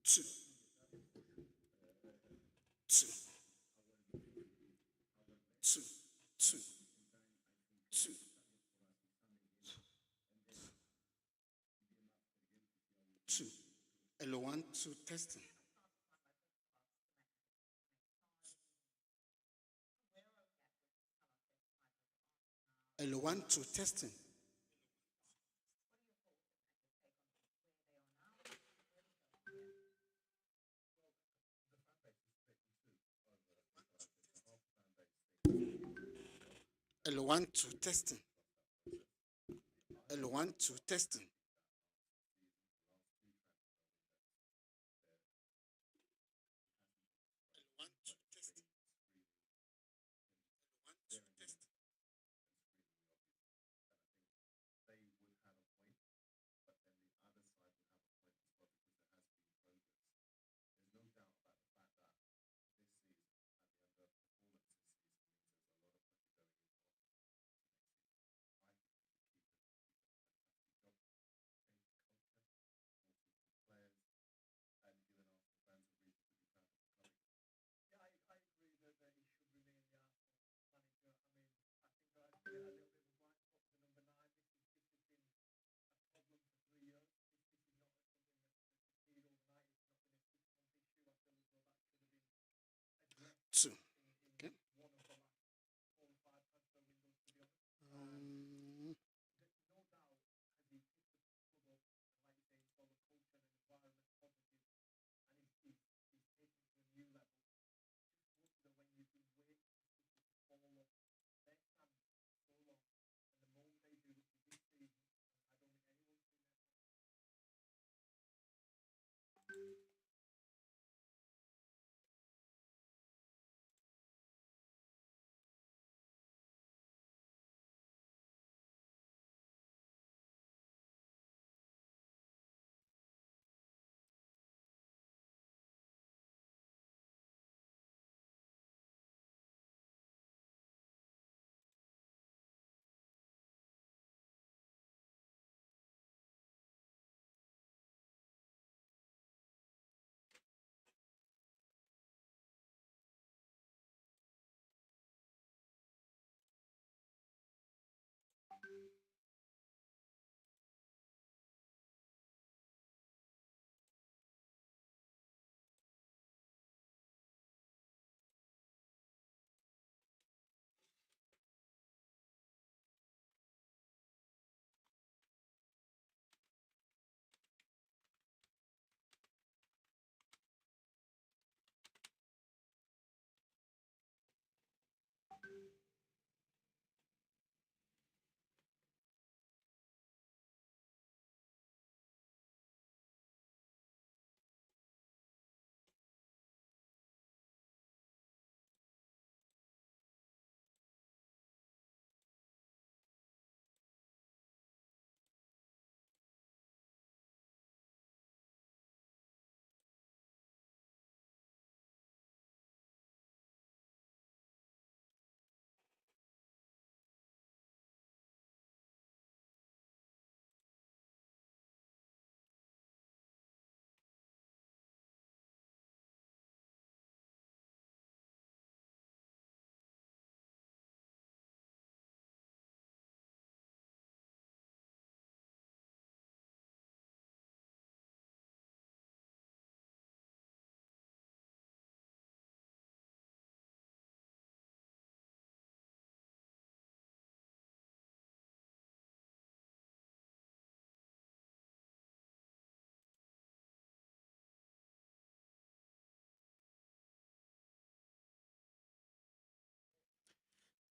two, two, two, two, two. Two. Hello, one, two, testing. Hello, one, two, testing. Hello, one, two, testing. Hello, one, two, testing. One, two, testing. One, two, testing. Two. Okay. Um,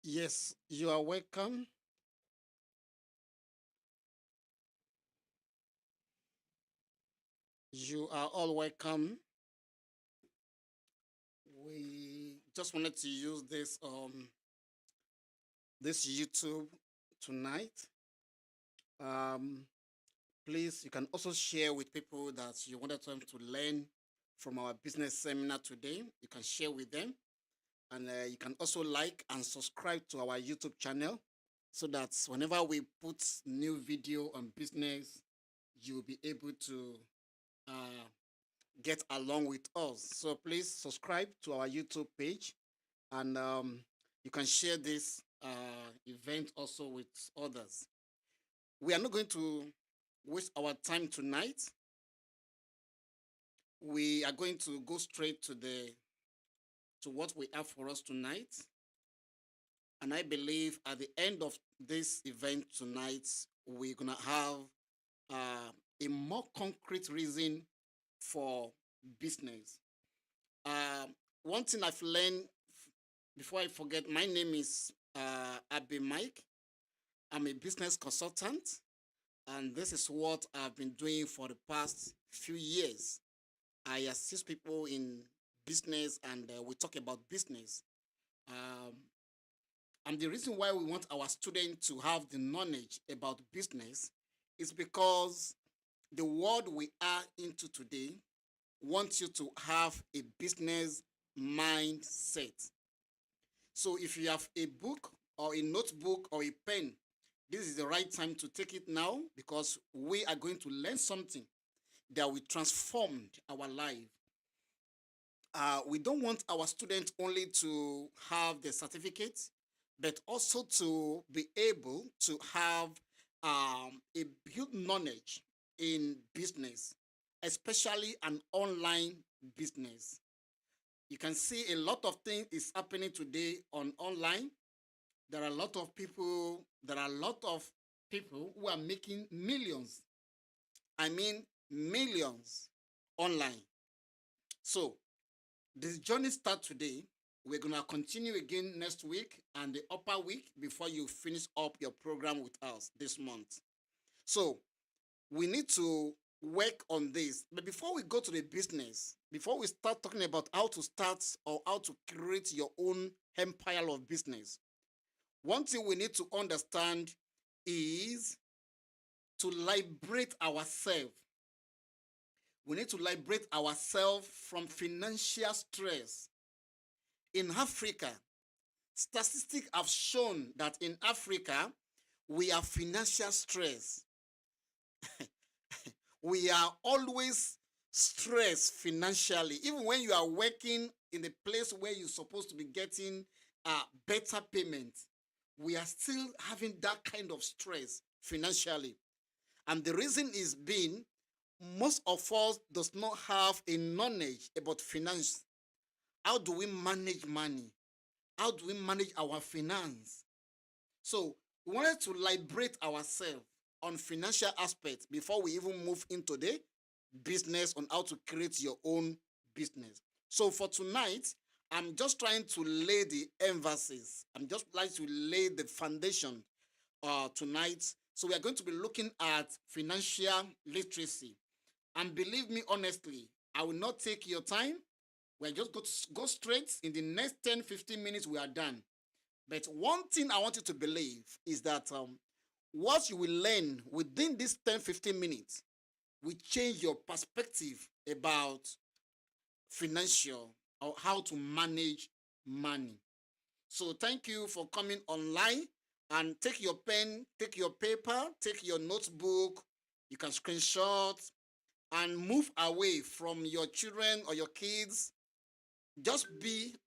yes, you are welcome. You are all welcome. We just wanted to use this YouTube tonight. Um, Please, you can also share with people that you wanted them to learn from our business seminar today. You can share with them, and you can also like and subscribe to our YouTube channel so that whenever we put new video on business, you'll be able to uh, get along with us. So please subscribe to our YouTube page, and you can share this event also with others. We are not going to waste our time tonight. We are going to go straight to what we have for us tonight. And I believe at the end of this event tonight, we're gonna have uh, a more concrete reason for business. One thing I've learned before I forget, my name is Abby Mike. I'm a business consultant, and this is what I've been doing for the past few years. I assist people in business, and we talk about business. Um, and the reason why we want our students to have the knowledge about business is because the world we are into today wants you to have a business mindset. So if you have a book or a notebook or a pen, this is the right time to take it now, because we are going to learn something that will transform our life. We don't want our students only to have the certificate, but also to be able to have a built knowledge in business, especially an online business. You can see a lot of things is happening today on online. There are a lot of people, there are a lot of people who are making millions. I mean, millions online. So this journey starts today. We're gonna continue again next week and the upper week before you finish up your program with us this month. So we need to work on this. But before we go to the business, before we start talking about how to start or how to create your own empire of business, one thing we need to understand is to liberate ourselves. We need to liberate ourselves from financial stress. In Africa, statistics have shown that in Africa, we have financial stress. We are always stressed financially. Even when you are working in the place where you're supposed to be getting better payment, we are still having that kind of stress financially. And the reason is being most of us does not have a knowledge about finance. How do we manage money? How do we manage our finance? So we wanted to liberate ourselves on financial aspects before we even move into the business on how to create your own business. So for tonight, I'm just trying to lay the emphasis. I'm just like to lay the foundation tonight. So we are going to be looking at financial literacy. And believe me honestly, I will not take your time. We're just going to go straight. In the next 10-15 minutes, we are done. But one thing I want you to believe is that what you will learn within these 10-15 minutes will change your perspective about financial or how to manage money. So thank you for coming online, and take your pen, take your paper, take your notebook. You can screenshot and move away from your children or your kids. Just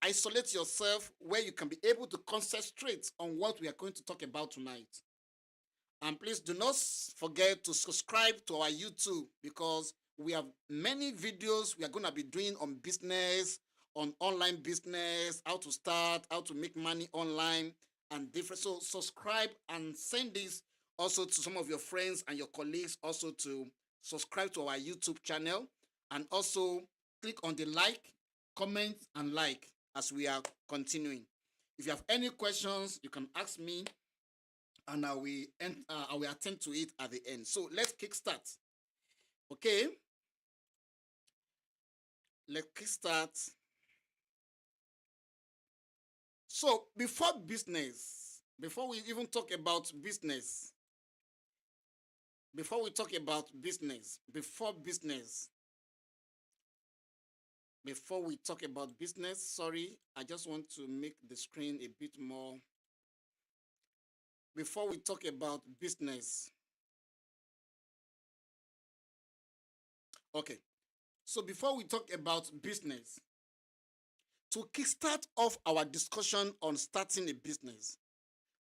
isolate yourself where you can be able to concentrate on what we are going to talk about tonight. And please do not forget to subscribe to our YouTube, because we have many videos we are going to be doing on business, on online business, how to start, how to make money online, and different. So subscribe and send this also to some of your friends and your colleagues also to subscribe to our YouTube channel, and also click on the comment and like as we are continuing. If you have any questions, you can ask me, and I will attend to it at the end. So let's kickstart. Okay, let's kickstart. So before business, before we even talk about business, before we talk about business, before we talk about business, sorry, I just want to make the screen a bit more. Before we talk about business, okay. So before we talk about business, to kickstart off our discussion on starting a business,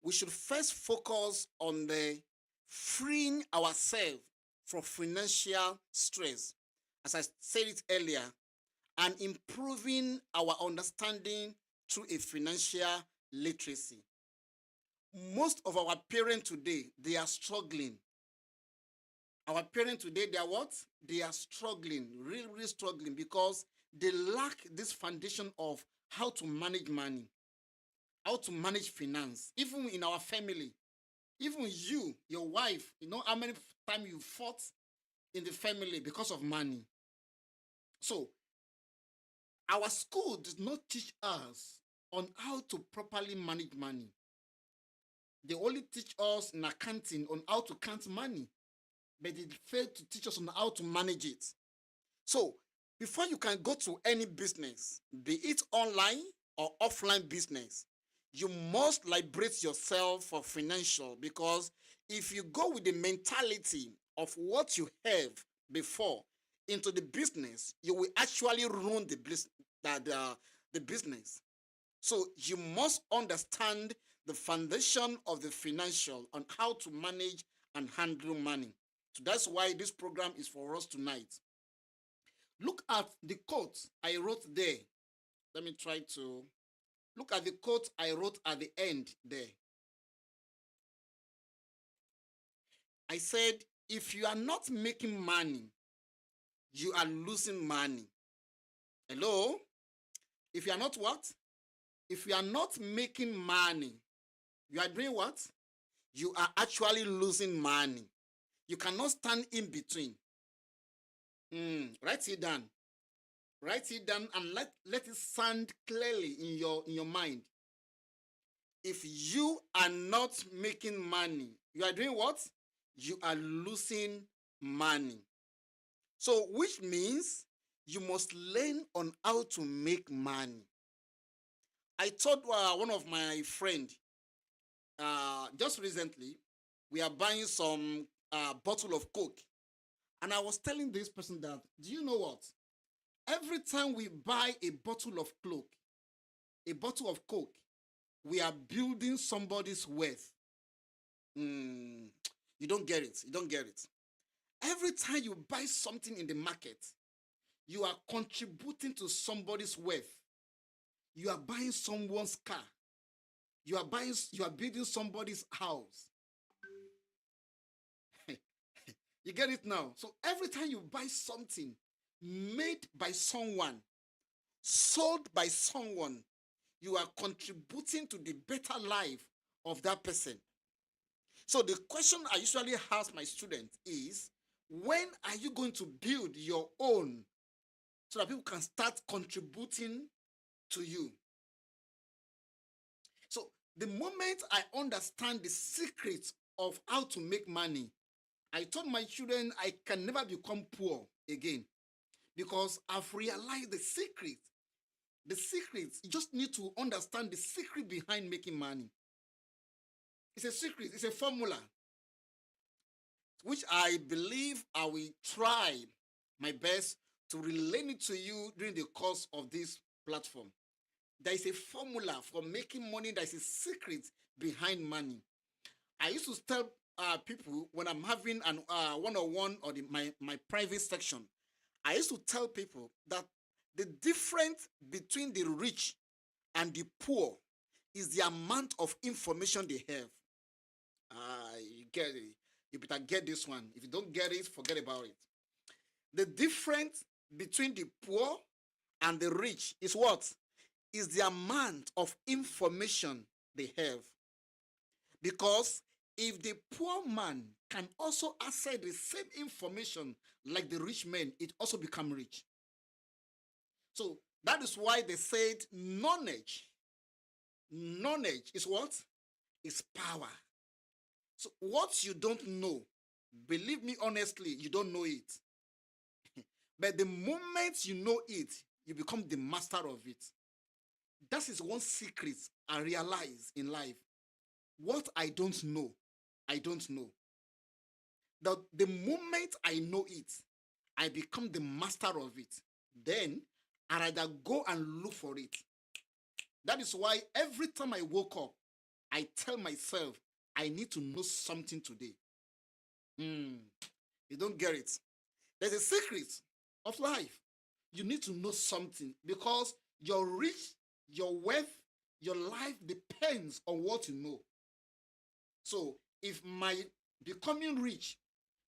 we should first focus on the freeing ourselves from financial stress, as I said it earlier, and improving our understanding through a financial literacy. Most of our parents today, they are struggling. Our parents today, they are what? They are struggling, really, really struggling, because they lack this foundation of how to manage money, how to manage finance. Even in our family, even you, your wife, you know how many times you fought in the family because of money. So our school does not teach us on how to properly manage money. They only teach us in accounting on how to count money, but they fail to teach us on how to manage it. So before you can go to any business, be it online or offline business, you must liberate yourself for financial, because if you go with the mentality of what you have before into the business, you will actually ruin the business. So you must understand the foundation of the financial on how to manage and handle money. So that's why this program is for us tonight. Look at the quote I wrote there. Let me try to look at the quote I wrote at the end there. I said, if you are not making money, you are losing money. Hello? If you are not what? If you are not making money, you are doing what? You are actually losing money. You cannot stand in between. Write it down. Write it down and let it sound clearly in your mind. If you are not making money, you are doing what? You are losing money. So, which means you must learn on how to make money. I told one of my friend just recently, we are buying some bottle of Coke, and I was telling this person that, do you know what? Every time we buy a bottle of Coke, we are building somebody's wealth. You don't get it. You don't get it. Every time you buy something in the market, you are contributing to somebody's wealth. You are buying someone's car. You are building somebody's house. You get it now? So every time you buy something made by someone, sold by someone, you are contributing to the better life of that person. So the question I usually ask my students is, when are you going to build your own so that people can start contributing to you? So the moment I understand the secret of how to make money, I told my children I can never become poor again, because I've realized the secret. The secret, you just need to understand the secret behind making money. It's a secret, it's a formula, which I believe I will try my best to relate it to you during the course of this platform. There is a formula for making money. There is a secret behind money. I used to tell people when I'm having an one-on-one or my private section, I used to tell people that the difference between the rich and the poor is the amount of information they have. You get it. You better get this one. If you don't get it, forget about it. The difference between the poor and the rich is what? Is the amount of information they have. Because if the poor man can also access the same information like the rich man, it also become rich. So that is why they said knowledge is what? Is power. So what you don't know, believe me honestly, you don't know it. But the moment you know it, you become the master of it. That is one secret I realize in life. What I don't know, I don't know. The moment I know it, I become the master of it. Then I rather go and look for it. That is why every time I woke up, I tell myself, I need to know something today. You don't get it. There's a secret of life. You need to know something because your rich, your wealth, your life depends on what you know. So if my becoming rich,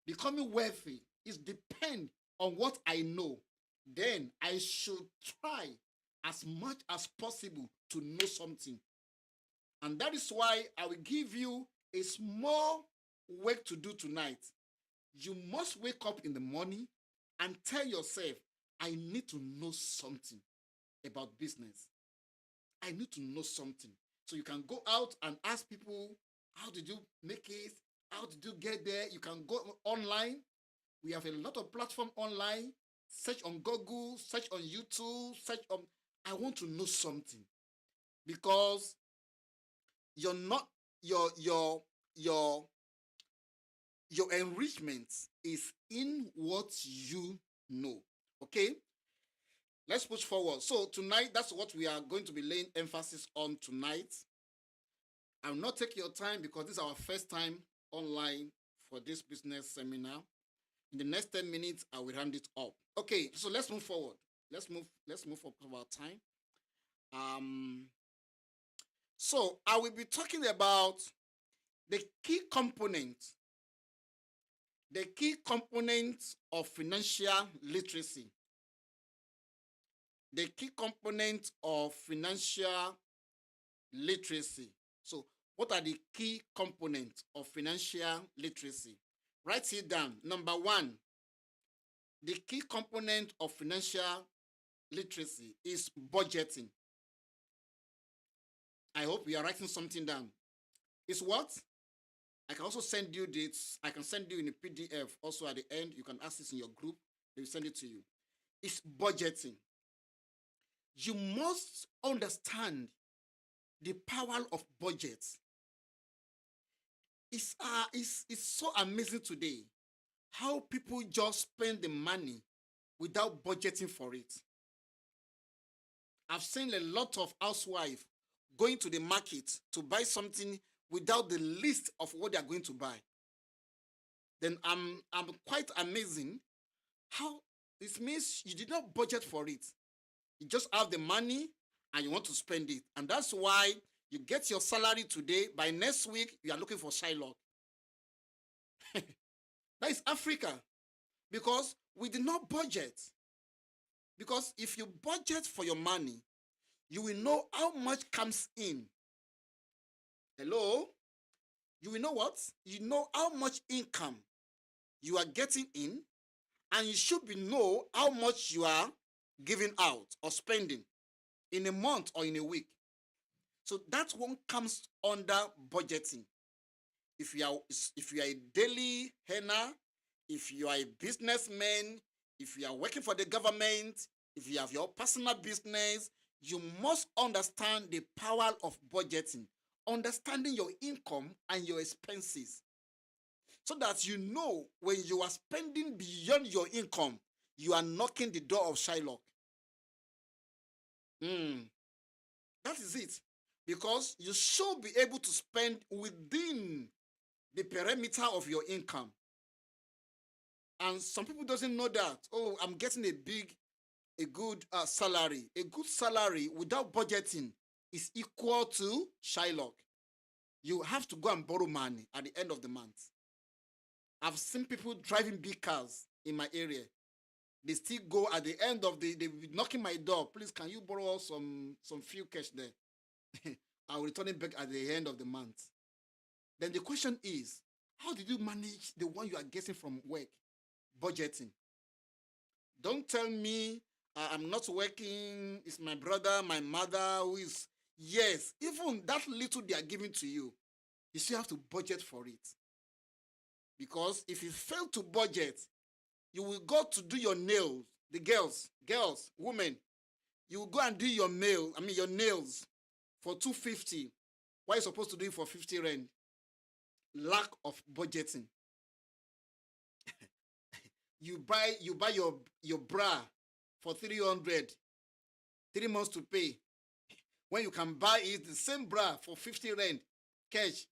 becoming wealthy is depend on what I know, then I should try as much as possible to know something. And that is why I will give you a small work to do tonight. You must wake up in the morning and tell yourself, I need to know something about business. I need to know something. So you can go out and ask people, how did you make it? How did you get there? You can go online. We have a lot of platform online. Search on Google, search on YouTube, search on. I want to know something because you're not your your enrichment is in what you know. Okay, let's push forward. So tonight, that's what we are going to be laying emphasis on tonight. I will not take your time because this is our first time online for this business seminar. In the next 10 minutes, I will hand it up. Okay, so let's move forward. Let's move up our time. So I will be talking about the key components of financial literacy. The key components of financial literacy. So, what are the key components of financial literacy? Write it down. Number one, the key component of financial literacy is budgeting. I hope you are writing something down. It's what? I can also send you this. I can send you in a PDF. Also at the end, you can ask this in your group. They will send it to you. It's budgeting. You must understand the power of budgets. It's so amazing today how people just spend the money without budgeting for it. I've seen a lot of housewives going to the market to buy something without the list of what they are going to buy. Then I'm quite amazing how this means you did not budget for it. You just have the money and you want to spend it. And that's why you get your salary today. By next week, you are looking for Shylock. That is Africa. Because we did not budget. Because if you budget for your money, you will know how much comes in. Hello? You will know what? You know how much income you are getting in, and you should be know how much you are giving out or spending in a month or in a week. So that one comes under budgeting. If you are a daily earner, if you are a businessman, if you are working for the government, if you have your personal business, you must understand the power of budgeting, understanding your income and your expenses, so that you know when you are spending beyond your income, you are knocking the door of Shylock. That is it. Because you should be able to spend within the perimeter of your income. And some people doesn't know that. Oh, I'm getting a good salary. A good salary without budgeting is equal to Shylock. You have to go and borrow money at the end of the month. I've seen people driving big cars in my area. They still go at the end of they will be knocking my door. Please, can you borrow some few cash there? I will return it back at the end of the month. Then the question is, how did you manage the one you are getting from work? Budgeting. Don't tell me I'm not working. It's my brother, my mother who is. Yes, even that little they are giving to you, you still have to budget for it. Because if you fail to budget, you will go to do your nails. The girls, women, you will go and do your nails for 250. Why are you supposed to do it for 50 rand? Lack of budgeting. You buy your bra for 300, 3 months to pay. When you can buy it, the same bra for 50 rand cash.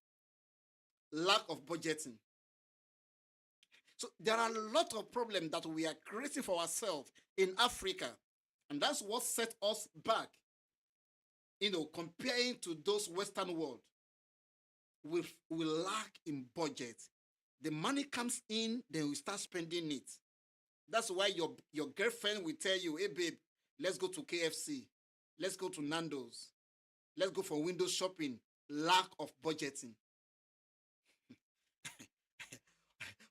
Lack of budgeting. So there are a lot of problems that we are creating for ourselves in Africa. And that's what set us back, comparing to those Western world. We lack in budget. The money comes in, then we start spending it. That's why your girlfriend will tell you, hey babe, let's go to KFC. Let's go to Nando's. Let's go for window shopping. Lack of budgeting.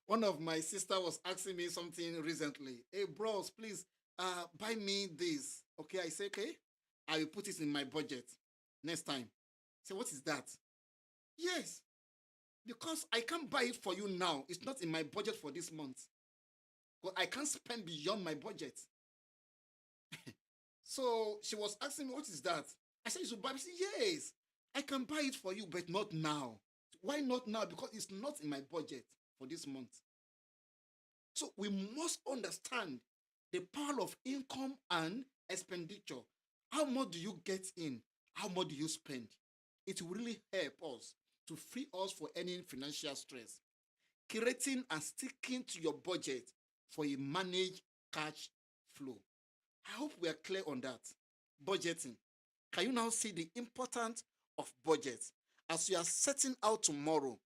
One of my sister was asking me something recently. Hey bros, please buy me this. Okay, I say, okay, I will put it in my budget next time. Say, what is that? Yes, because I can't buy it for you now. It's not in my budget for this month. But I can't spend beyond my budget. So she was asking me, what is that? I said, you should buy it. She said, yes, I can buy it for you, but not now. Why not now? Because it's not in my budget for this month. So we must understand the power of income and expenditure. How much do you get in? How much do you spend? It will really help us to free us for any financial stress. Creating and sticking to your budget for a managed cash flow. I hope we are clear on that. Budgeting. Can you now see the importance of budget? As you are setting out tomorrow,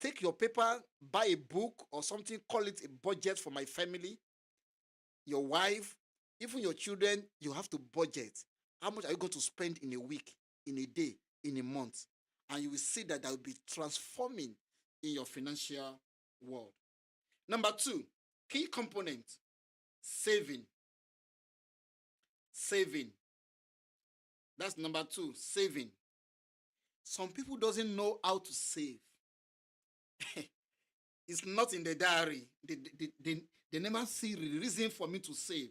take your paper, buy a book or something, call it a budget for my family, your wife, even your children. You have to budget. How much are you going to spend in a week, in a day, in a month? And you will see that will be transforming in your financial world. Number 2, key component, saving. Saving. That's number 2, saving. Some people doesn't know how to save. It's not in the diary. They never see the reason for me to save.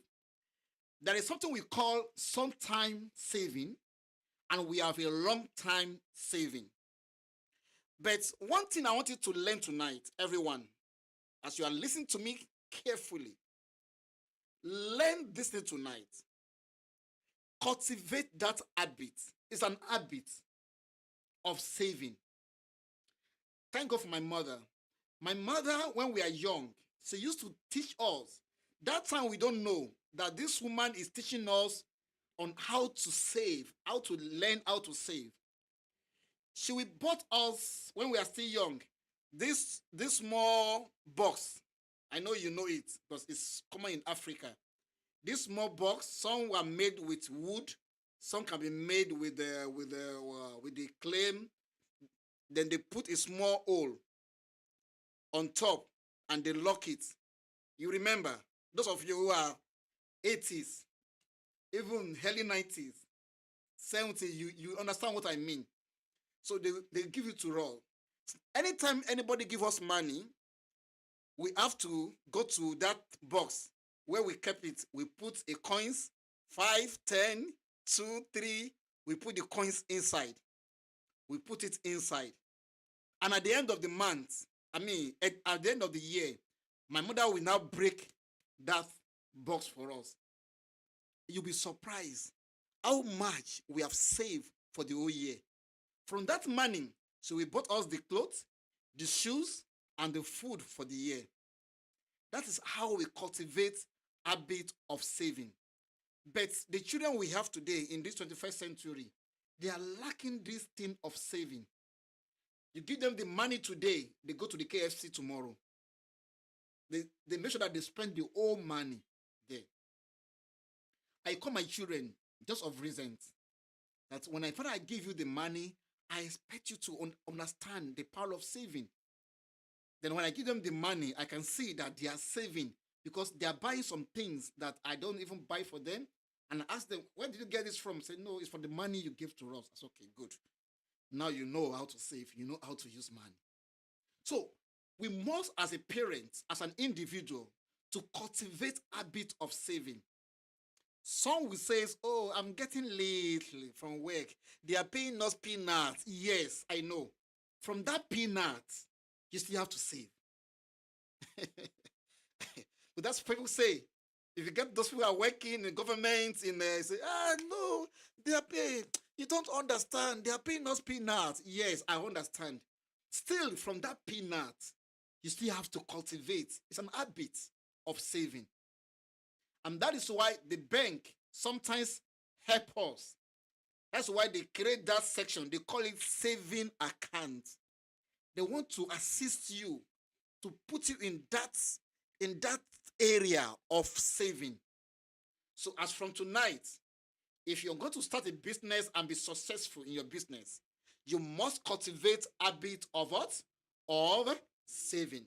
There is something we call sometime saving, and we have a long-time saving. But one thing I want you to learn tonight, everyone, as you are listening to me carefully, learn this thing tonight. Cultivate that habit. It's an habit of saving. Thank God for my mother. My mother, when we are young, she used to teach us. That time we don't know that this woman is teaching us on how to save, how to learn how to save. She will bought us, when we are still young, this small box. I know you know it because it's common in Africa. This small box, some were made with wood, some can be made with the clay. Then they put a small hole on top and they lock it. You remember, those of you who are 80s, even early 90s, 70s, you understand what I mean. So they give it to us. Anytime anybody give us money, we have to go to that box where we kept it. We put a coins, 5, 10, 2, 3. We put the coins inside. We put it inside. And at the end of the month, at the end of the year, my mother will now break that box for us. You'll be surprised how much we have saved for the whole year. From that money, so we bought us the clothes, the shoes, and the food for the year. That is how we cultivate a habit of saving. But the children we have today in this 21st century, they are lacking this thing of saving. You give them the money today, they go to the KFC tomorrow. They make sure that they spend the whole money there. I call my children just of reasons that when I give you the money, I expect you to understand the power of saving. Then when I give them the money, I can see that they are saving because they are buying some things that I don't even buy for them. And I ask them, where did you get this from? Say, no, it's for the money you give to us. I say, okay, good. Now you know how to save. You know how to use money. So we must, as a parent, as an individual, to cultivate a habit of saving. Some will say, oh, I'm getting late from work. They are paying us peanuts. Yes, I know. From that peanut, you still have to save. that's what people say. If you get those people who are working in government, say, no, they are paying. You don't understand. They are paying us peanuts. Yes, I understand. Still, from that peanut, you still have to cultivate. It's an habit of saving. And that is why the bank sometimes help us. That's why they create that section. They call it saving account. They want to assist you to put you in that area of saving. So as from tonight, if you're going to start a business and be successful in your business, you must cultivate a habit of what? Of saving.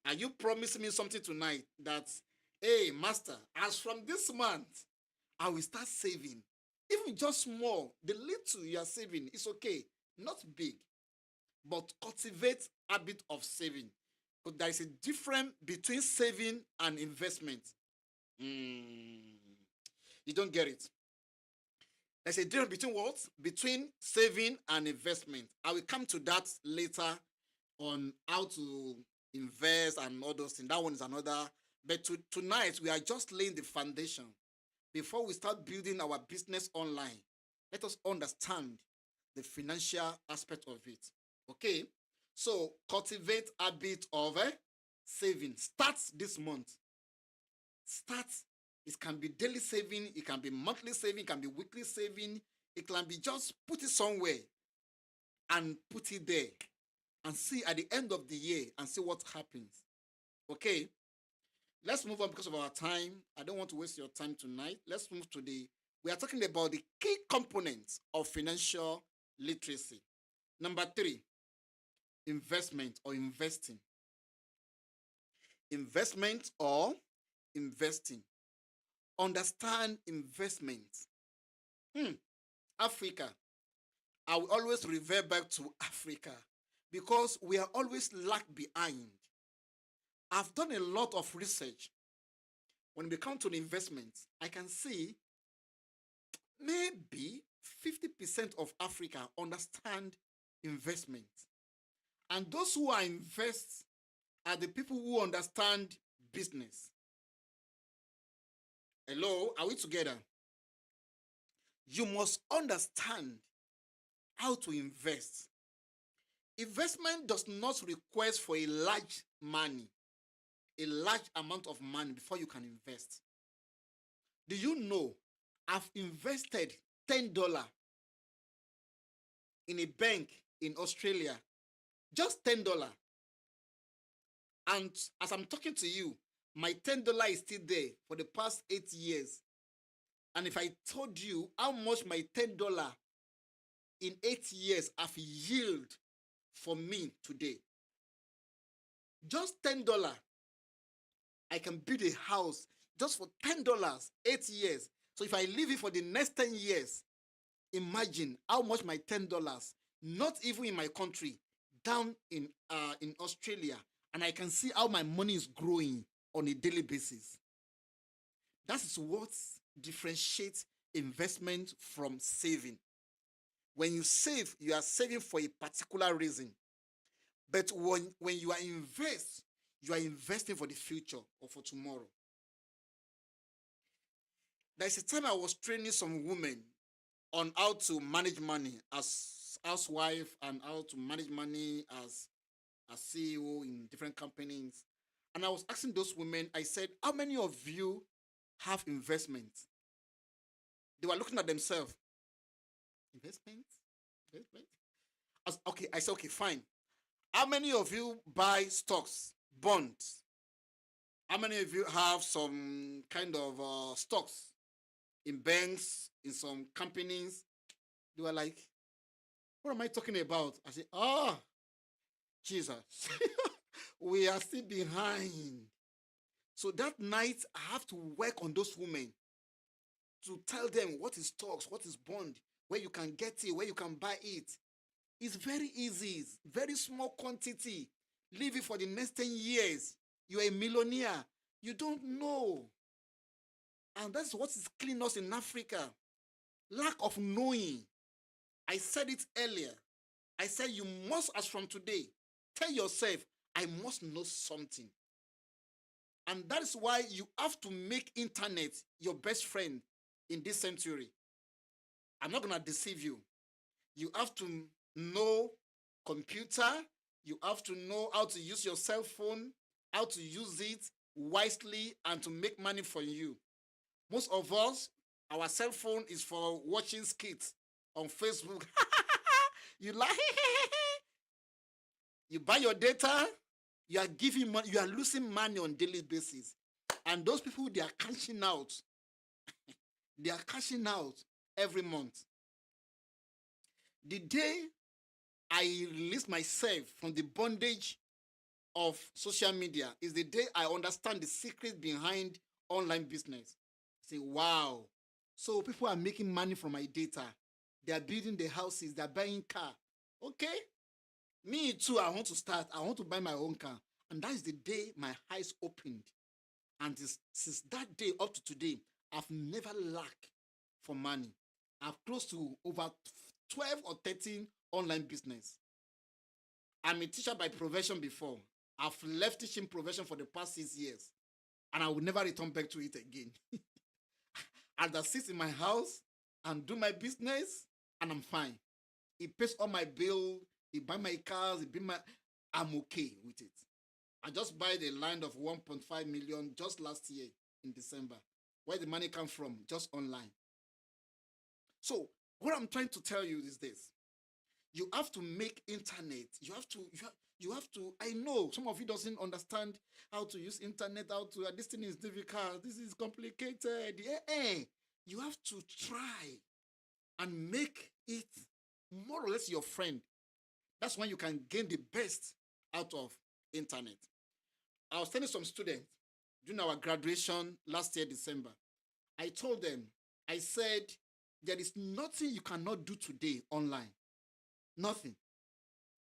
Are you promising me something tonight that, hey, master, as from this month, I will start saving. Even just small, the little you are saving is okay, not big, but cultivate habit of saving. But there is a difference between saving and investment. You don't get it. There's a difference between what? Between saving and investment. I will come to that later on how to invest and all those things. That one is another. But tonight, we are just laying the foundation. Before we start building our business online, let us understand the financial aspect of it. Okay? So, cultivate a habit of saving. Start this month. Start. It can be daily saving, it can be monthly saving, it can be weekly saving. It can be just put it somewhere and put it there and see at the end of the year and see what happens. Okay? Let's move on because of our time. I don't want to waste your time tonight. Let's move to we are talking about the key components of financial literacy. Number 3, investment or investing. Investment or investing. Understand investment. Africa. I will always revert back to Africa because we are always lag behind. I've done a lot of research. When we come to the investment, I can see maybe 50% of Africa understand investment. And those who are invest are the people who understand business. Hello, are we together? You must understand how to invest. Investment does not request for a large amount of money before you can invest. Do you know I've invested $10 in a bank in Australia? Just $10. And as I'm talking to you, my $10 is still there for the past 8 years. And if I told you how much my $10 in 8 years have yielded for me today, just $10, I can build a house just for $10, 8 years. So if I leave it for the next 10 years, imagine how much my $10, not even in my country, down in Australia, and I can see how my money is growing on a daily basis. That is what differentiates investment from saving. When you save, you are saving for a particular reason. But when you are investing for the future or for tomorrow. There's a time I was training some women on how to manage money as housewife and how to manage money as a CEO in different companies. And I was asking those women, I said, how many of you have investment? They were looking at themselves. Investment? I said, okay, fine. How many of you buy stocks, bonds? How many of you have some kind of stocks in banks, in some companies? They were like, what am I talking about? I said, Jesus, we are still behind. So that night, I have to work on those women to tell them what is stocks, what is bond, where you can get it, where you can buy it. It's very easy, it's very small quantity. Leave it for the next 10 years. You're a millionaire. You don't know. And that's what is killing us in Africa. Lack of knowing. I said it earlier. I said you must, as from today, tell yourself, I must know something. And that is why you have to make internet your best friend in this century. I'm not going to deceive you. You have to know computer. You have to know how to use your cell phone, how to use it wisely and to make money for you. Most of us, our cell phone is for watching skits on Facebook. You like, you buy your data, you are giving money, you are losing money on daily basis. And those people, they are cashing out. They are cashing out every month. The day I release myself from the bondage of social media is the day I understand the secret behind online business. Say, wow. So people are making money from my data. They are building the houses, they are buying car. Okay. Me too, I want to start. I want to buy my own car. And that is the day my eyes opened. And since that day up to today, I've never lacked for money. I've close to over 12 or 13 online business. I'm a teacher by profession before. I've left teaching profession for the past 6 years. And I will never return back to it again. I'll just sit in my house and do my business, and I'm fine. It pays all my bill, it buy my cars, it buy my... I'm okay with it. I just buy the land of 1.5 million just last year in December. Where the money come from? Just online. So what I'm trying to tell you is this. You have to make internet. You have to, I know some of you doesn't understand how to use internet, how to, this thing is difficult, this is complicated. You have to try and make it more or less your friend. That's when you can gain the best out of internet. I was telling some students during our graduation last year, December, I told them, I said, there is nothing you cannot do today online. Nothing.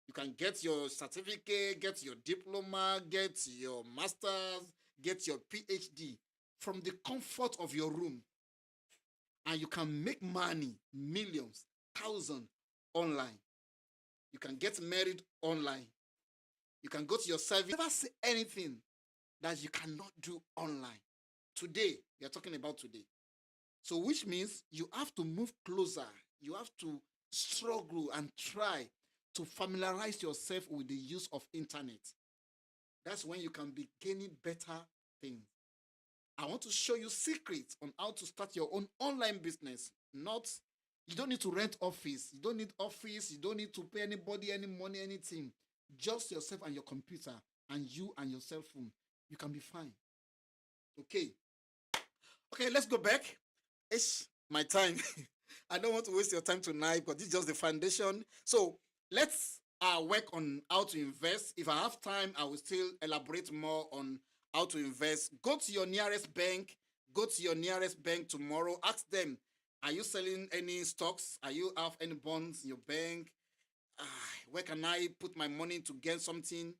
You can get your certificate, get your diploma, get your master's, get your PhD from the comfort of your room. And you can make money, millions, thousands online. You can get married online. You can go to your service. Never say anything that you cannot do online. Today, we are talking about today. So which means you have to move closer. You have to struggle and try to familiarize yourself with the use of internet. That's when you can be gaining better things. I want to show you secrets on how to start your own online business. You don't need to rent office. You don't need office. You don't need to pay anybody any money, anything. Just yourself and your computer and you and your cell phone. You can be fine. Okay. Okay, let's go back. It's my time. I don't want to waste your time tonight, but this is just the foundation. So let's work on how to invest. If I have time, I will still elaborate more on how to invest. Go to your nearest bank. Go to your nearest bank tomorrow. Ask them, are you selling any stocks? Are you have any bonds in your bank? Where can I put my money to get something?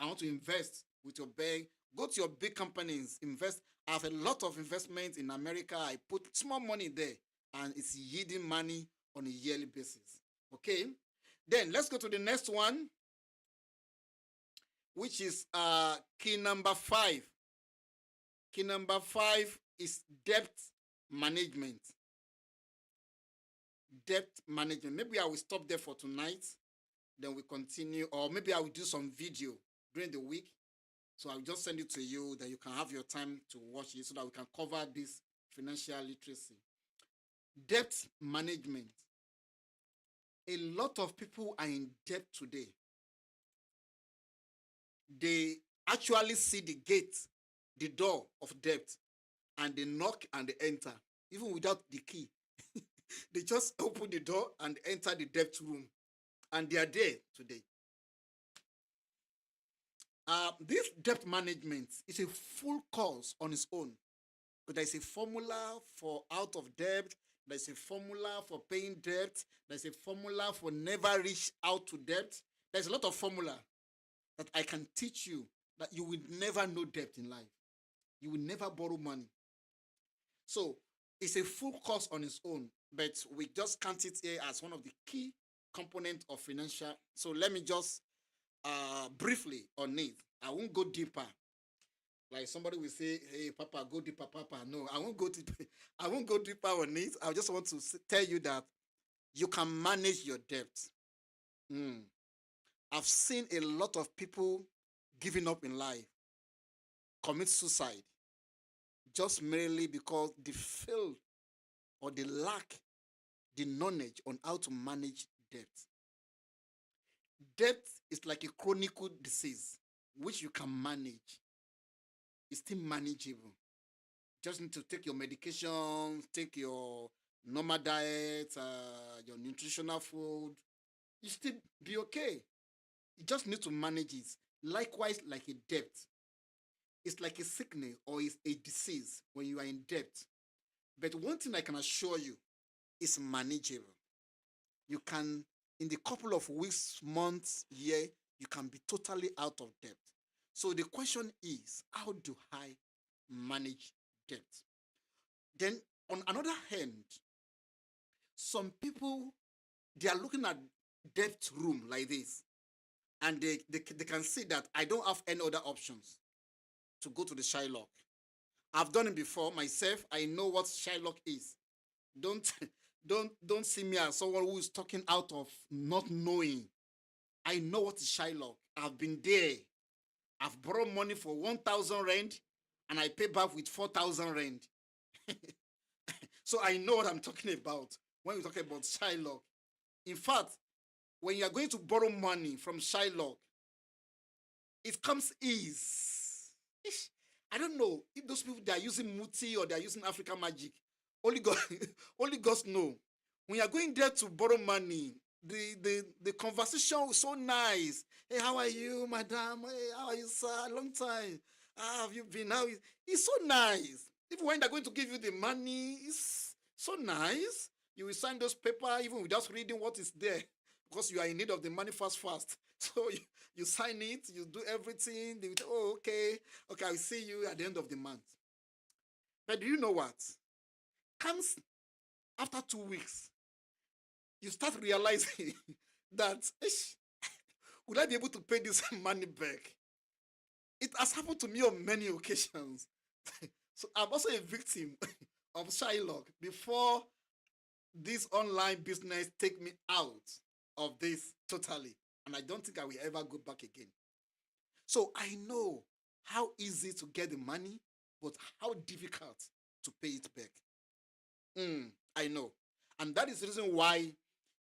I want to invest with your bank. Go to your big companies, invest. I have a lot of investments in America. I put small money there and it's yielding money on a yearly basis. Okay? Then let's go to the next one, which is key number 5. Key number 5 is debt management. Debt management. Maybe I will stop there for tonight. Then we continue, or maybe I will do some video during the week. So I'll just send it to you that you can have your time to watch it so that we can cover this financial literacy. Debt management. A lot of people are in debt today. They actually see the gate, the door of debt, and they knock and they enter, even without the key. They just open the door and enter the debt room, and they are there today. This debt management is a full course on its own. But there's a formula for out of debt. There's a formula for paying debt. There's a formula for never reach out to debt. There's a lot of formula that I can teach you that you will never know debt in life. You will never borrow money. So it's a full course on its own, but we just count it here as one of the key components of financial. So let me just briefly on it. I won't go deeper. Like somebody will say, "Hey, Papa, go deeper, Papa." No, I won't go to. I won't go deeper on it. I just want to tell you that you can manage your debt. Mm. I've seen a lot of people giving up in life, commit suicide, just merely because they fail or they lack the knowledge on how to manage debt. Debt is like a chronic disease which you can manage. It's still manageable. Just need to take your medication, take your normal diet, your nutritional food. You still be okay. You just need to manage it. Likewise, like a debt, it's like a sickness or it's a disease when you are in debt. But one thing I can assure you is manageable. You can, in the couple of weeks, months, year, you can be totally out of debt. So the question is, how do I manage debt? Then, on another hand, some people they are looking at debt room like this, and they can see that I don't have any other options to go to the Shylock. I've done it before myself. I know what Shylock is. Don't don't see me as someone who is talking out of not knowing. I know what is Shylock. I've been there. I've borrowed money for 1,000 rand and I pay back with 4,000 rand. So I know what I'm talking about when we talk about Shylock. In fact, when you are going to borrow money from Shylock, it comes ease. I don't know if those people they are using Muti or they are using African magic. Only God, only God know. When you are going there to borrow money, the conversation was so nice. Hey, how are you, madam? Hey, how are you, sir? Long time. How have you been? How is it's so nice. Even when they're going to give you the money, it's so nice. You will sign those paper even without reading what is there because you are in need of the money fast, fast. So you sign it, you do everything. They will say, oh, okay, I'll see you at the end of the month. But do you know what? Comes after 2 weeks, you start realizing that would I be able to pay this money back? It has happened to me on many occasions. So I'm also a victim of Shylock before this online business take me out of this totally. And I don't think I will ever go back again. So I know how easy to get the money, but how difficult to pay it back. I know. And that is the reason why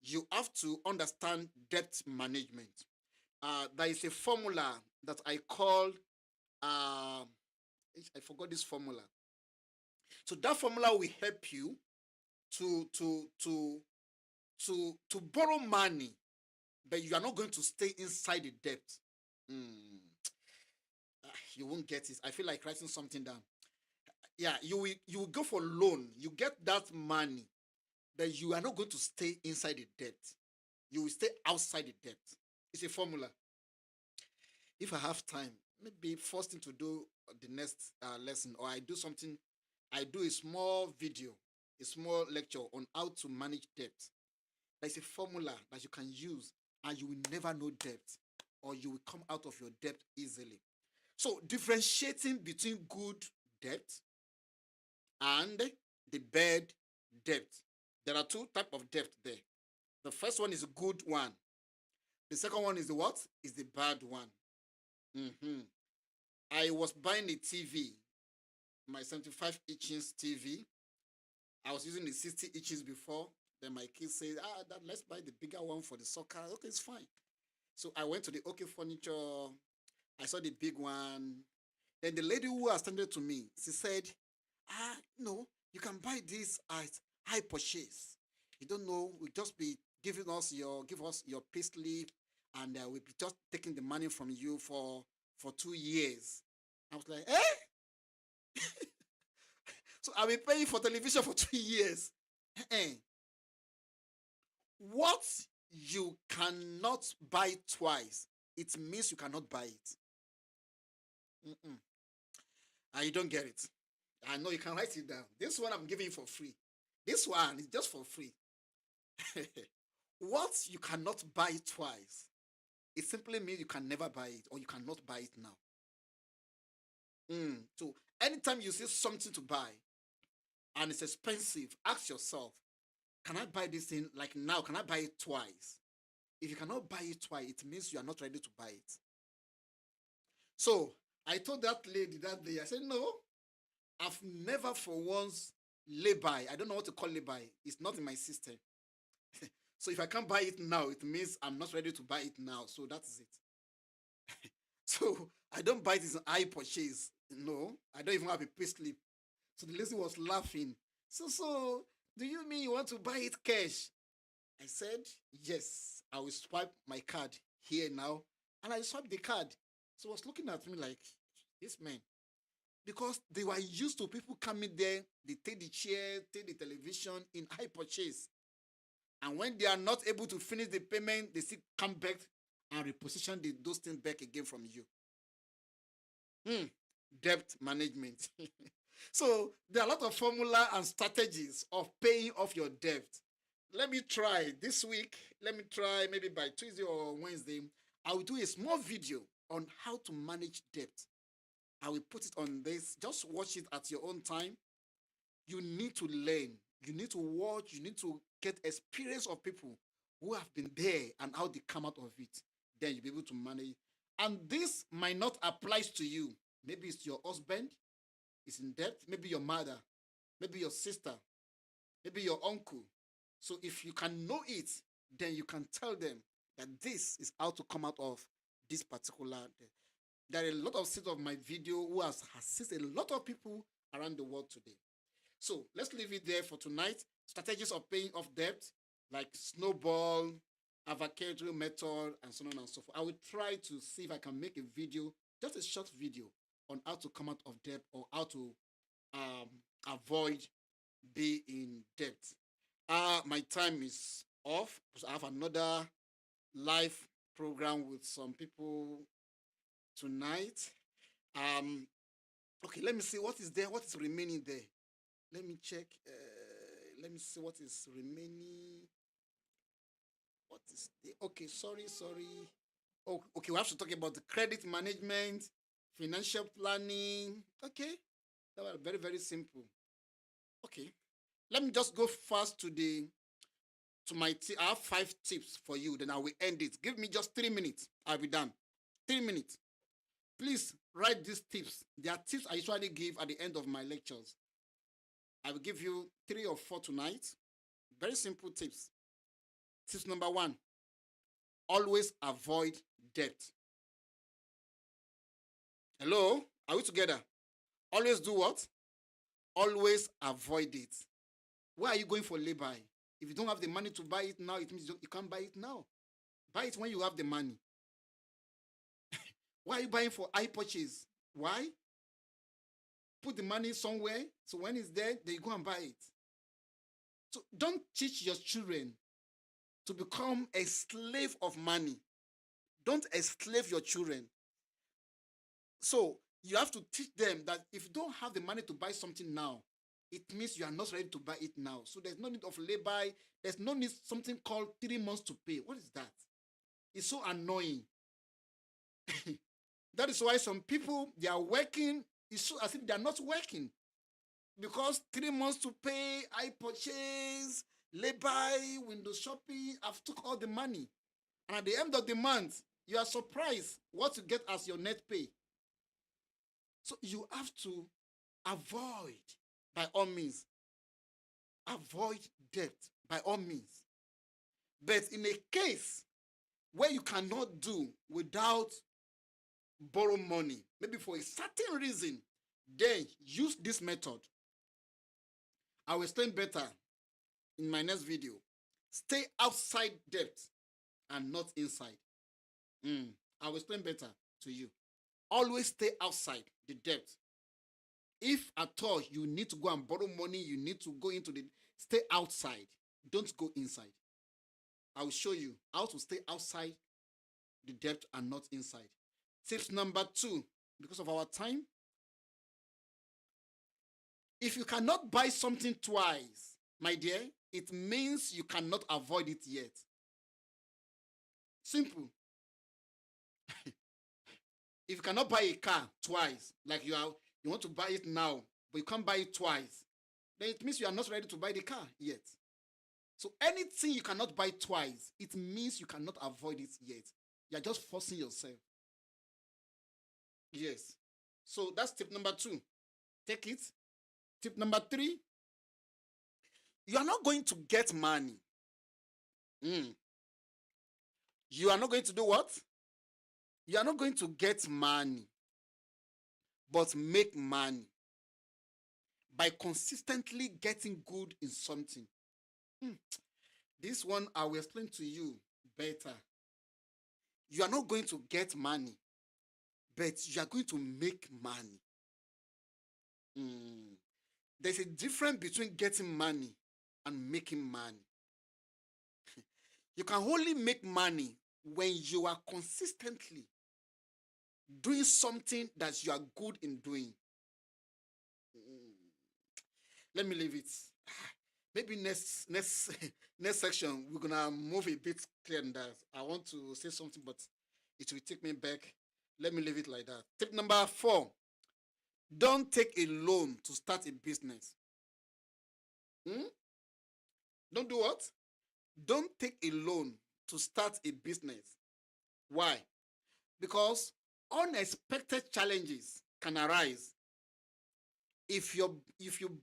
you have to understand debt management. There is a formula that I call, I forgot this formula. So that formula will help you to to to to borrow money, but you are not going to stay inside the debt. Mm, you won't get it. I feel like writing something down. Yeah, you will go for loan. You get that money, but you are not going to stay inside the debt. You will stay outside the debt. It's a formula. If I have time, maybe first thing to do the next lesson, or I do something, I do a small video, a small lecture on how to manage debt. There's a formula that you can use, and you will never know debt, or you will come out of your debt easily. So differentiating between good debt and the bad debt. There are two types of debt there. The first one is a good one. The second one is the what? Is the bad one. Mhm. I was buying a TV, my 75 inches TV. I was using the 60 inches before. Then my kids said, Dad, let's buy the bigger one for the soccer. Okay, it's fine. So I went to the OK Furniture. I saw the big one. Then the lady who attended to me, she said, no, you can buy this at high purchase. You don't know, we'll just be give us your pay slip, and we'll be just taking the money from you for 2 years. I was like, eh? So I'll be paying for television for 2 years. What you cannot buy twice, it means you cannot buy it. Mm-mm. And you don't get it. I know you can write it down. This one I'm giving you for free. This one is just for free. What you cannot buy twice, it simply means you can never buy it or you cannot buy it now. So anytime you see something to buy and it's expensive, ask yourself, can I buy this thing like now? Can I buy it twice? If you cannot buy it twice, it means you are not ready to buy it. So I told that lady that day, I said, no, I've never for once lay by. I don't know what to call lay by. It's not in my system. So if I can't buy it now, it means I'm not ready to buy it now. So that is it. So I don't buy this high purchase. No, I don't even have a pay slip. So the lady was laughing. So do you mean you want to buy it cash? I said, yes, I will swipe my card here now. And I swiped the card. So I was looking at me like, this man. Because they were used to people coming there, they take the chair, take the television in high purchase. And when they are not able to finish the payment, they still come back and reposition those things back again from you. Debt management. So there are a lot of formula and strategies of paying off your debt. Let me try this week. Let me try maybe by Tuesday or Wednesday. I will do a small video on how to manage debt. I will put it on this. Just watch it at your own time. You need to learn. You need to watch. You need to get experience of people who have been there and how they come out of it. Then you'll be able to manage. And this might not apply to you. Maybe it's your husband is in debt. Maybe your mother. Maybe your sister. Maybe your uncle. So if you can know it, then you can tell them that this is how to come out of this particular debt. There are a lot of scenes of my video who has assisted a lot of people around the world today. So let's leave it there for tonight. Strategies of paying off debt, like snowball, avocado method, and so on and so forth. I will try to see if I can make a video, just a short video, on how to come out of debt or how to avoid being in debt. My time is off because I have another live program with some people tonight. Okay, let me see what is there, what is remaining there. Let me check. Let me see what is remaining. What is the okay? Sorry. Oh, okay. We have to talk about the credit management, financial planning. Okay, that was very, very simple. Okay, let me just go fast to my I have 5 tips for you. Then I will end it. Give me just 3 minutes. I'll be done. 3 minutes. Please write these tips. They are tips I usually give at the end of my lectures. I will give you 3 or 4 tonight. Very simple tips. Tips number 1, always avoid debt. Hello? Are we together? Always do what? Always avoid it. Why are you going for lay-by? If you don't have the money to buy it now, it means you can't buy it now. Buy it when you have the money. Why are you buying for high purchase? Why? Put the money somewhere, so when it's there, then you go and buy it. So don't teach your children to become a slave of money. Don't enslave your children. So you have to teach them that if you don't have the money to buy something now, it means you are not ready to buy it now. So there's no need of lay-by. There's no need something called 3 months to pay. What is that? It's so annoying. That is why some people, they are working, it's so as if they are not working. Because 3 months to pay, I purchase, lay-by, window shopping, I've took all the money. And at the end of the month, you are surprised what you get as your net pay. So you have to avoid, by all means, avoid debt by all means. But in a case where you cannot do without borrow money, maybe for a certain reason, then use this method. I will explain better in my next video. Stay outside debt and not inside. I will explain better to you. Always stay outside the debt. If at all you need to go and borrow money, you need to go into stay outside. Don't go inside. I will show you how to stay outside the debt and not inside. Tips number 2, because of our time. If you cannot buy something twice, my dear, it means you cannot avoid it yet. Simple. If you cannot buy a car twice, like you want to buy it now, but you can't buy it twice, then it means you are not ready to buy the car yet. So anything you cannot buy twice, it means you cannot avoid it yet. You are just forcing yourself. Yes. So that's tip number 2. Take it. Tip number 3, you are not going to get money. You are not going to do what? You are not going to get money, but make money by consistently getting good in something. This one I will explain to you better. You are not going to get money, but you are going to make money. There's a difference between getting money and making money. You can only make money when you are consistently doing something that you are good in doing. Let me leave it. Maybe next next section we're gonna move a bit clear than that. I want to say something, but it will take me back. Let me leave it like that. Tip number 4: don't take a loan to start a business. Don't do what? Don't take a loan to start a business. Why? Because unexpected challenges can arise. If you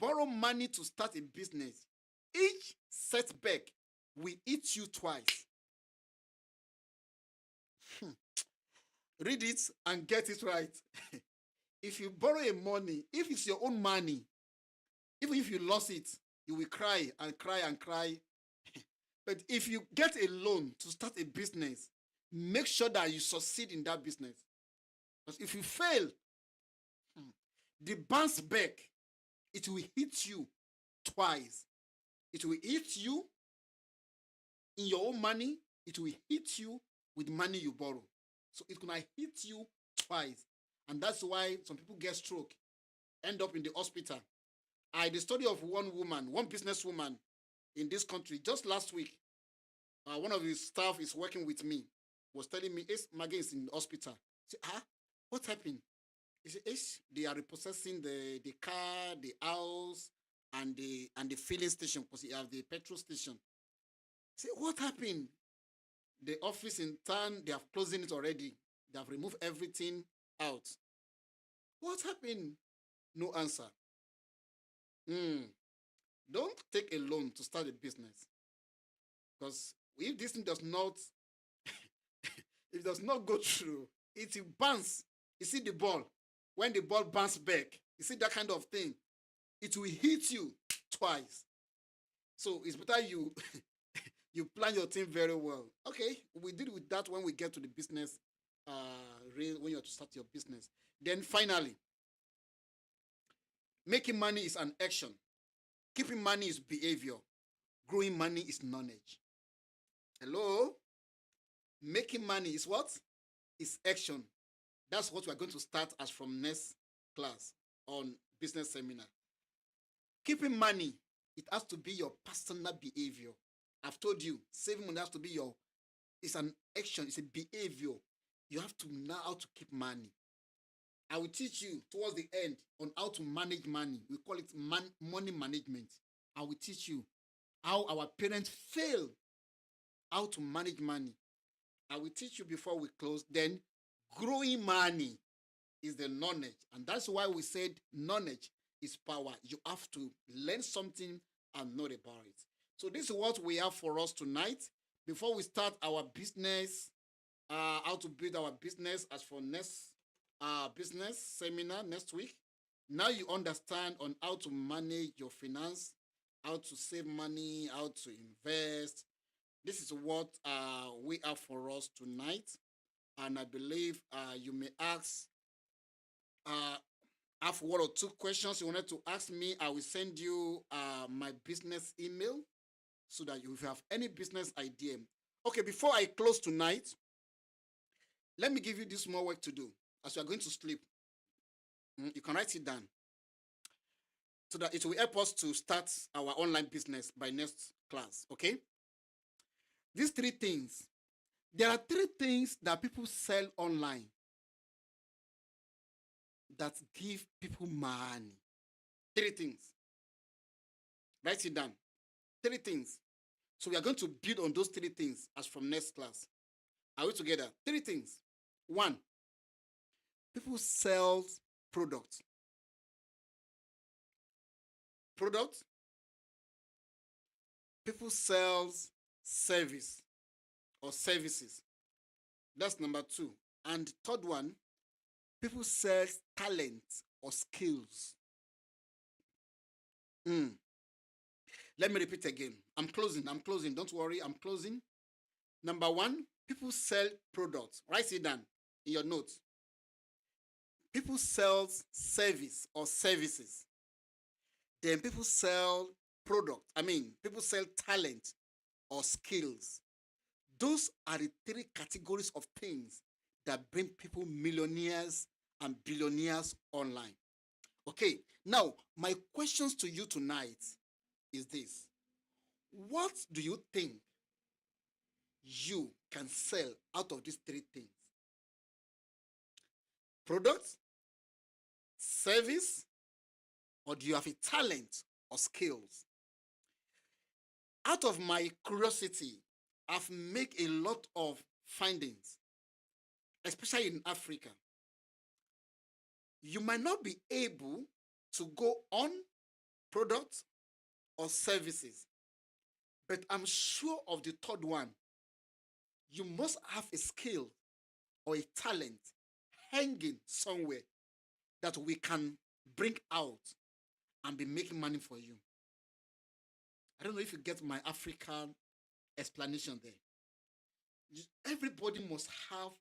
borrow money to start a business, each setback will eat you twice. Read it and get it right. If you borrow a money, if it's your own money, even if you lost it, you will cry and cry and cry. But if you get a loan to start a business, make sure that you succeed in that business. Because if you fail, the bounce back, it will hit you twice. It will hit you in your own money. It will hit you with money you borrow. So it's gonna hit you twice. And that's why some people get stroke, end up in the hospital. The story of one woman, one businesswoman in this country, just last week, one of his staff is working with me, was telling me, Maggie is in the hospital. I said, what happened? He said, they are repossessing the car, the house, and the filling station, because he have the petrol station. I said, what happened? The office in town, they have closing it already. They have removed everything out. What happened? No answer. Don't take a loan to start a business. Because if this thing does not, if it does not go through, it will bounce. You see the ball. When the ball bounces back, you see that kind of thing. It will hit you twice. So it's better you you plan your thing very well. Okay, we deal with that when we get to the business, when you have to start your business. Then finally, making money is an action. Keeping money is behavior. Growing money is knowledge. Hello? Making money is what? Is action. That's what we're going to start as from next class on business seminar. Keeping money, it has to be your personal behavior. I've told you, saving money has to be it's an action, it's a behavior. You have to know how to keep money. I will teach you towards the end on how to manage money. We call it money management. I will teach you how our parents fail how to manage money. I will teach you before we close. Then growing money is the knowledge. And that's why we said knowledge is power. You have to learn something and know about it. So this is what we have for us tonight. Before we start our business, how to build our business as for next business seminar next week. Now you understand on how to manage your finance, how to save money, how to invest. This is what we have for us tonight. And I believe you may ask, have one or two questions you wanted to ask me. I will send you my business email so that if you have any business idea. Okay, before I close tonight, let me give you this small work to do as you are going to sleep. You can write it down so that it will help us to start our online business by next class, okay? These 3 things. There are 3 things that people sell online. that give people money. Three things. Write it down. Three things. So we are going to build on those three things as from next class. Are we together? Three things. One, people sell products. Products. People sell service or services. That's number two. And third one, people sell talent or skills. Mm. Let me repeat again. I'm closing. Don't worry, I'm closing. Number one, people sell products. Write it down in your notes. People sell service or services. Then people sell product. People sell talent or skills. Those are the three categories of things that bring people millionaires and billionaires online. Okay, now my questions to you tonight is this. What do you think you can sell out of these three things? Products, service, or do you have a talent or skills? Out of my curiosity, I've made a lot of findings, especially in Africa. You might not be able to go on products or services, but I'm sure of the third one. You must have a skill or a talent hanging somewhere that we can bring out and be making money for you. I don't know if you get my African explanation there. Everybody must have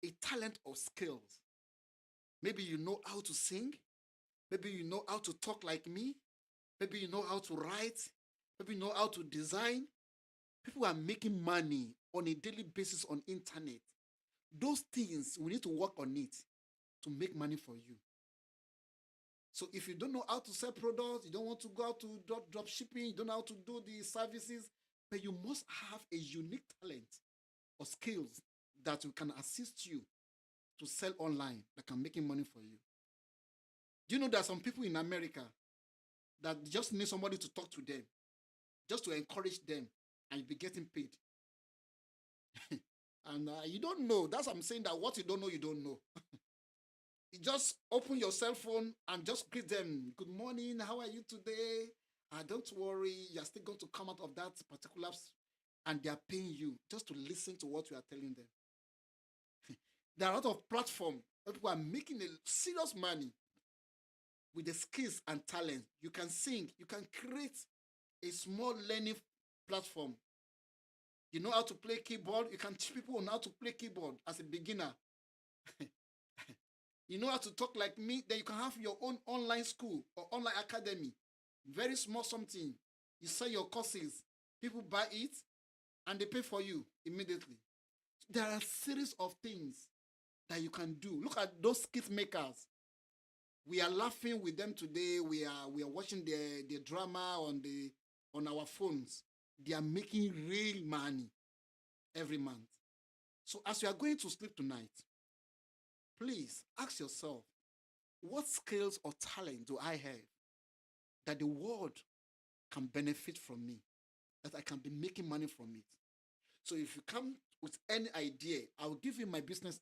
a talent or skills. Maybe you know how to sing. Maybe you know how to talk like me. Maybe you know how to write. Maybe you know how to design. People are making money on a daily basis on internet. Those things, we need to work on it to make money for you. So if you don't know how to sell products, you don't want to go out to drop shipping, you don't know how to do the services, but you must have a unique talent or skills that can assist you to sell online that can make money for you. Do you know there are some people in America that just need somebody to talk to them, just to encourage them, and you'll be getting paid? And you don't know. That's what I'm saying, that what you don't know, you don't know. You just open your cell phone and just greet them. Good morning, how are you today? Don't worry, you're still going to come out of that particular, and they're paying you just to listen to what you are telling them. There are a lot of platforms where people are making a serious money with the skills and talent. You can sing, you can create a small learning platform. You know how to play keyboard, you can teach people on how to play keyboard as a beginner. You know how to talk like me, then you can have your own online school or online academy. Very small something. You sell your courses, people buy it, and they pay for you immediately. There are a series of things that you can do. Look at those skit makers. We are laughing with them today. We are watching the drama on our phones. They are making real money every month. So as you are going to sleep tonight, please ask yourself, what skills or talent do I have that the world can benefit from me, that I can be making money from it? So if you come with any idea, I'll give you my business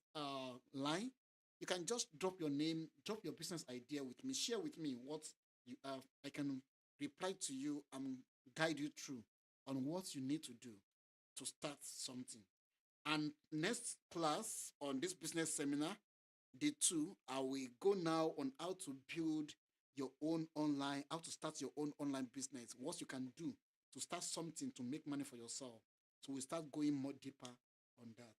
line. You can just drop your name, drop your business idea with me, share with me what you have. I can reply to you and guide you through on what you need to do to start something. And next class on this business seminar, day 2, I will go now on how to build your own online, how to start your own online business, what you can do to start something to make money for yourself. So we'll start going more deeper on that.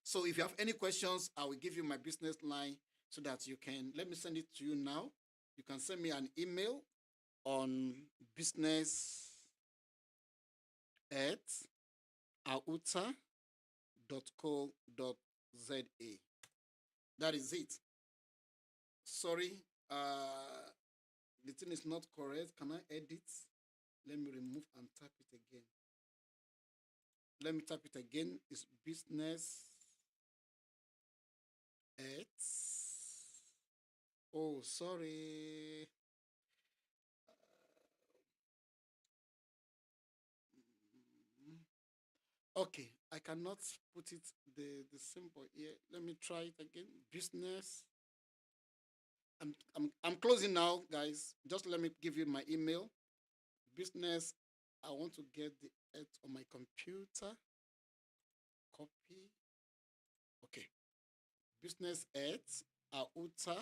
So if you have any questions, I will give you my business line so that you can, let me send it to you now. You can send me an email on business@auta.co.za. That is it. Sorry, the thing is not correct. Can I edit? Let me remove and type it again. Let me type it again. It's business at Oh, sorry. Mm, Okay, I cannot put it the symbol here. Let me try it again. Business. I'm closing now, guys. Just let me give you my email. Business. I want to get the it on my computer. Copy. Okay. Business at auta.co.za.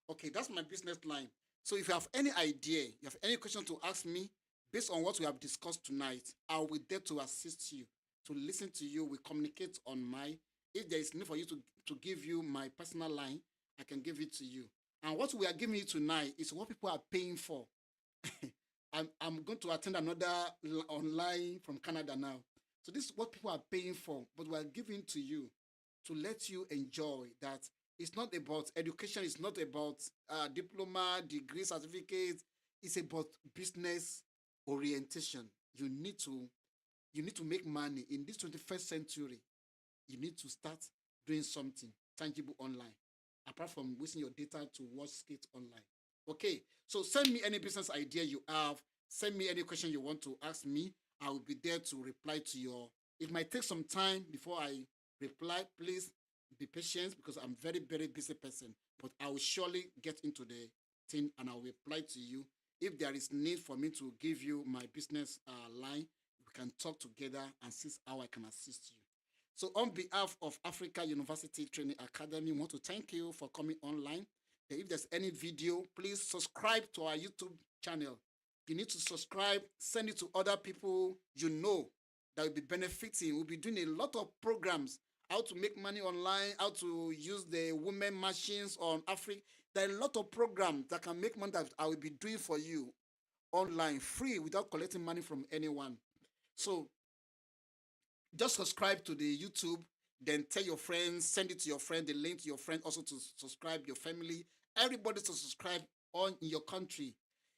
Okay, that's my business line. So if you have any idea, you have any question to ask me based on what we have discussed tonight, I will be there to assist you, to listen to you. We communicate on my. If there is need for you to give you my personal line, I can give it to you. And what we are giving you tonight is what people are paying for. I'm going to attend another online from Canada now. So this is what people are paying for, but we are giving to you to let you enjoy that. It's not about education. It's not about diploma, degree, certificates. It's about business orientation. You need to make money in this 21st century. You need to start doing something tangible online, apart from wasting your data to watch skits online. Okay, so send me any business idea you have. Send me any question you want to ask me. I will be there to reply to your. It might take some time before I reply. Please be patient because I'm very, very busy person. But I will surely get into the thing and I will reply to you. If there is need for me to give you my business line, we can talk together and see how I can assist you. So on behalf of Africa University Training Academy, we want to thank you for coming online. And if there's any video, please subscribe to our YouTube channel. You need to subscribe, send it to other people you know that will be benefiting. We'll be doing a lot of programs, how to make money online, how to use the women machines on Africa. There are a lot of programs that can make money that I will be doing for you online, free, without collecting money from anyone. So just subscribe to the YouTube, then tell your friends, send it to your friend, the link to your friend, also to subscribe your family, everybody to subscribe on in your country.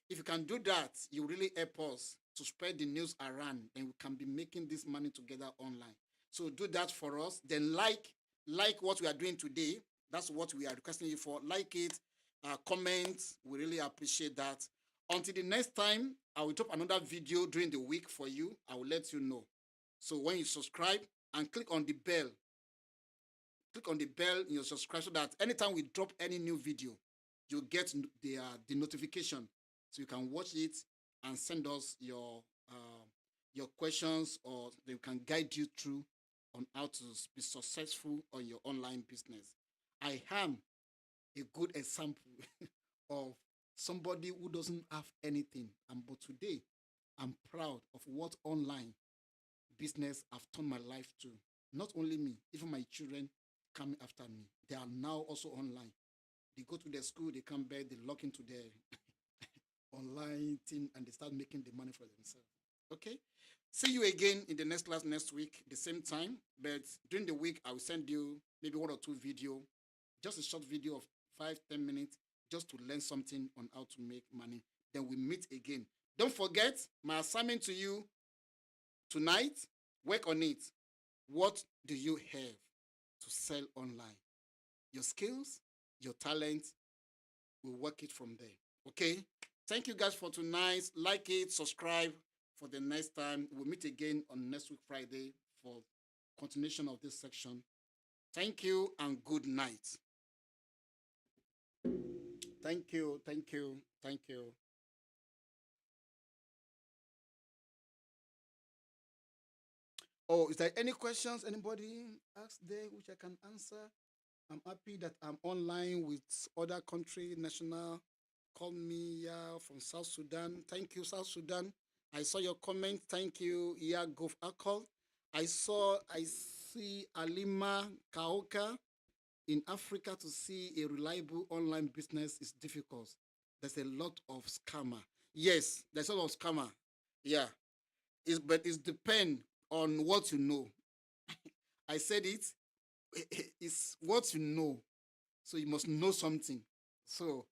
If you can do that, you really help us to spread the news around, and we can be making this money together online. So do that for us. Then like what we are doing today. That's what we are requesting you for. Like it, comment. We really appreciate that. Until the next time, I will drop another video during the week for you. I will let you know. So when you subscribe and click on the bell in your subscribe so that anytime we drop any new video, you get the notification, so you can watch it and send us your questions, or they can guide you through on how to be successful on your online business. I am a good example of somebody who doesn't have anything, and but today I'm proud of what online business have turned my life to. Not only me, even my children coming after me. They are now also online. They go to their school, they come back, they log into their online thing and they start making the money for themselves. Okay? See you again in the next class next week, the same time. But during the week, I will send you maybe one or two video, just a short video of 5-10 minutes, just to learn something on how to make money. Then we meet again. Don't forget my assignment to you tonight. Work on it. What do you have to sell online? Your skills, your talent, we'll work it from there. Okay? Thank you guys for tonight. Like it, subscribe for the next time. We'll meet again on next week Friday for continuation of this section. Thank you and good night. Thank you, thank you, thank you. Oh, is there any questions anybody asked there which I can answer? I'm happy that I'm online with other country national. Call me, yeah, from South Sudan. Thank you, South Sudan. I saw your comment. Thank you, yeah, Gov Akol. I see Alima Kaoka. In Africa, to see a reliable online business is difficult. There's a lot of scammer. Yes, there's a lot of scammer. Yeah, but it depends on what you know. I said it. It's what you know. So you must know something. So,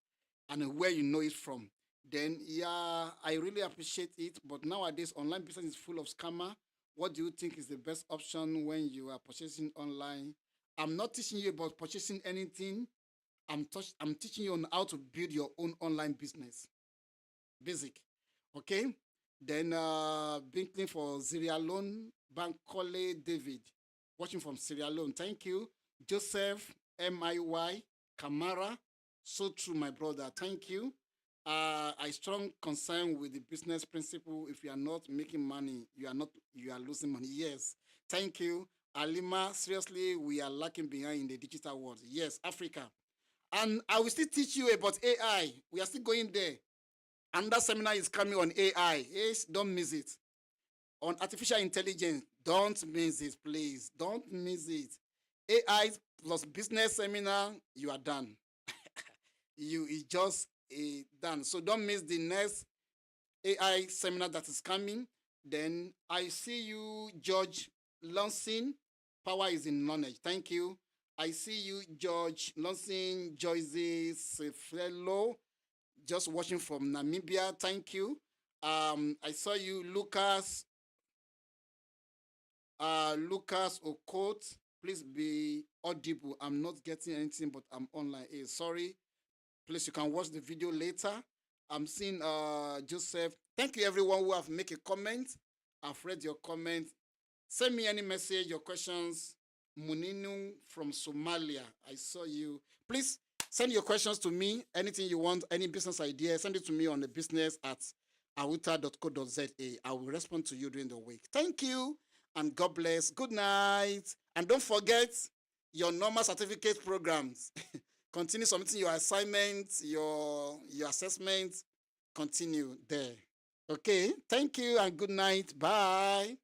and where you know it from. Then, yeah, I really appreciate it. But nowadays, online business is full of scammer. What do you think is the best option when you are purchasing online? I'm not teaching you about purchasing anything. I'm teaching you on how to build your own online business. Basic. Okay? Then Binkley for Sierra Leone, Bankole David, watching from Sierra Leone. Thank you. Joseph MIY Kamara, so true, my brother. Thank you. I strong concern with the business principle. If you are not making money, you are losing money. Yes. Thank you. Alima, seriously, we are lacking behind in the digital world. Yes, Africa. And I will still teach you about AI. We are still going there. Another seminar is coming on AI. Yes, don't miss it. On artificial intelligence, don't miss it, please. Don't miss it. AI plus business seminar, you are done. You is just done. So don't miss the next AI seminar that is coming. Then I see you, George Lansing. Power is in knowledge. Thank you. I see you, George Lansing, Joyce Sefelo, just watching from Namibia. Thank you. I saw you, Lucas Okot. Please be audible. I'm not getting anything, but I'm online. Sorry. Please, you can watch the video later. I'm seeing Joseph. Thank you, everyone who have make a comment. I've read your comment. Send me any message, your questions. Muninu from Somalia. I saw you. Please send your questions to me. Anything you want, any business idea, send it to me on the business at awuta.co.za. I will respond to you during the week. Thank you and God bless. Good night. And don't forget your normal certificate programs. Continue submitting your assignments, your assessments. Continue there. Okay. Thank you and good night. Bye.